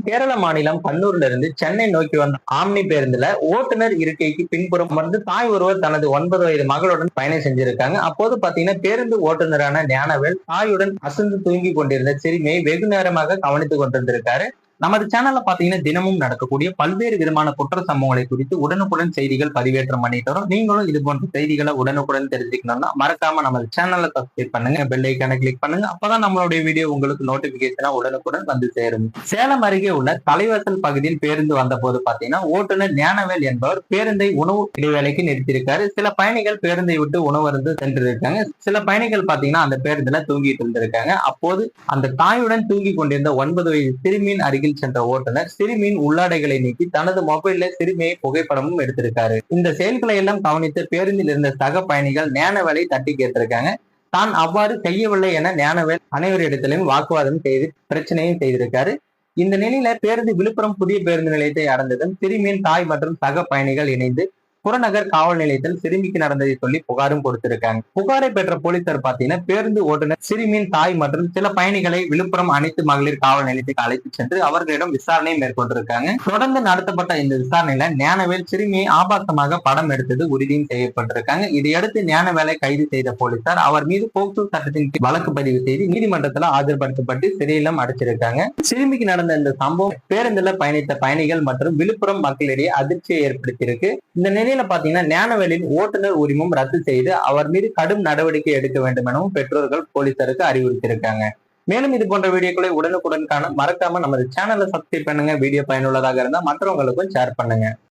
கேரள மாநிலம் கண்ணூர்ல இருந்து சென்னை நோக்கி வந்த ஆம்னி பேருந்துல ஓட்டுநர் இருக்கைக்கு பின்புறம் வந்து தாய் ஒருவர் தனது 9 வயது மகளுடன் பயணம் செஞ்சிருக்காங்க. அப்போது பாத்தீங்கன்னா பேருந்து ஓட்டுநரான ஞானவேல் தாயுடன் அசந்து தூங்கி கொண்டிருந்த சிறுமியை வெகு நேரமாக கவனித்துக் கொண்டிருந்திருக்காரு. நமது சேனல்ல பாத்தீங்கன்னா தினமும் நடக்கக்கூடிய பல்வேறு விதமான குற்ற சம்பவங்களை குறித்து உடனுக்குடன் செய்திகள் பதிவேற்றம் பண்ணிட்டு வரோம். நீங்களும் இது போன்ற செய்திகளை உடனுக்குடன் தெரிஞ்சுக்கணும்னா மறக்காம நமது சேனலை சப்ஸ்கிரைப் பண்ணுங்க, பெல் ஐக்கானை கிளிக் பண்ணுங்க. அப்பதான் நம்மளுடைய வீடியோ உங்களுக்கு நோட்டிபிகேஷனா உடனுக்குடன் வந்து சேரும். சேலம் அருகே உள்ள தலைவாசல் பகுதியில் பேருந்து வந்த போது பாத்தீங்கன்னா ஓட்டுநர் ஞானவேல் என்பவர் பேருந்தை உணவு இடைவேளைக்கு நிறுத்தியிருக்காரு. சில பயணிகள் பேருந்தை விட்டு உணவருந்து சென்றிருக்காங்க. சில பயணிகள் பாத்தீங்கன்னா அந்த பேருந்துல தூங்கிட்டு இருந்திருக்காங்க. அப்போது அந்த தாயுடன் தூங்கி கொண்டிருந்த 9 வயது சிறுமியின் அருகில் சென்ற ஓட்டுநர் சிறுமியின் உள்ளாடைகளை நீக்கி தனது மொபைல்ல சிறுமியை புகைப்படமும் எடுத்திருக்காரு. இந்த செயல்களை எல்லாம் கவனித்து பேருந்தில் இருந்த சக பயணிகள் ஞானவேலை தட்டி கேட்டிருக்காங்க. தான் அவ்வாறு செய்யவில்லை என ஞானவேல் அனைவரிடத்திலும் வாக்குவாதம் செய்து பிரச்சனையும் செய்திருக்காரு. இந்த நிலையில பேருந்து விழுப்புரம் புதிய பேருந்து நிலையத்தை அடைந்ததும் சிறுமியின் தாய் மற்றும் சக பயணிகள் இணைந்து புறநகர் காவல் நிலையத்தில் சிறுமிக்கு நடந்ததை சொல்லி புகாரும் கொடுத்திருக்காங்க. புகாரை பெற்ற போலீசார் பாத்தீங்கன்னா பேருந்து ஓட்டுநர் சிறுமியின் தாய் மற்றும் சில பயணிகளை விழுப்புரம் அனைத்து மகளிர் காவல் நிலையத்துக்கு அழைத்து சென்று அவர்களிடம் விசாரணை மேற்கொண்டிருக்காங்க. தொடர்ந்து நடத்தப்பட்ட இந்த விசாரணையில ஞானவேல் சிறுமியை ஆபாசமாக படம் எடுத்தது உறுதியும் செய்யப்பட்டிருக்காங்க. இதையடுத்து ஞானவேலை கைது செய்த போலீசார் அவர் மீது போக்சோ சட்டத்தின் வழக்கு பதிவு செய்து நீதிமன்றத்தில் ஆஜர்படுத்தப்பட்டு சிறையிலும் அடைச்சிருக்காங்க. சிறுமிக்கு நடந்த இந்த சம்பவம் பேருந்துல பயணித்த பயணிகள் மற்றும் விழுப்புரம் மக்களிடையே அதிர்ச்சியை ஏற்படுத்தியிருக்கு. இந்த நிலையில பாத்தீங்கன்னா ஞானவேலின் ஓட்டுநர் உரிமம் ரத்து செய்து அவர் மீது கடும் நடவடிக்கை எடுக்க வேண்டும் எனவும் பெற்றோர்கள் போலீசாருக்கு அறிவுறுத்தியிருக்காங்க. மேலும் இது போன்ற வீடியோக்களை உடனுக்குடன் காண மறக்காம நமது சேனலை சப்ஸ்கிரைப் பண்ணுங்க. வீடியோ பயனுள்ளதாக இருந்தா மற்றவங்களுக்கும் ஷேர் பண்ணுங்க.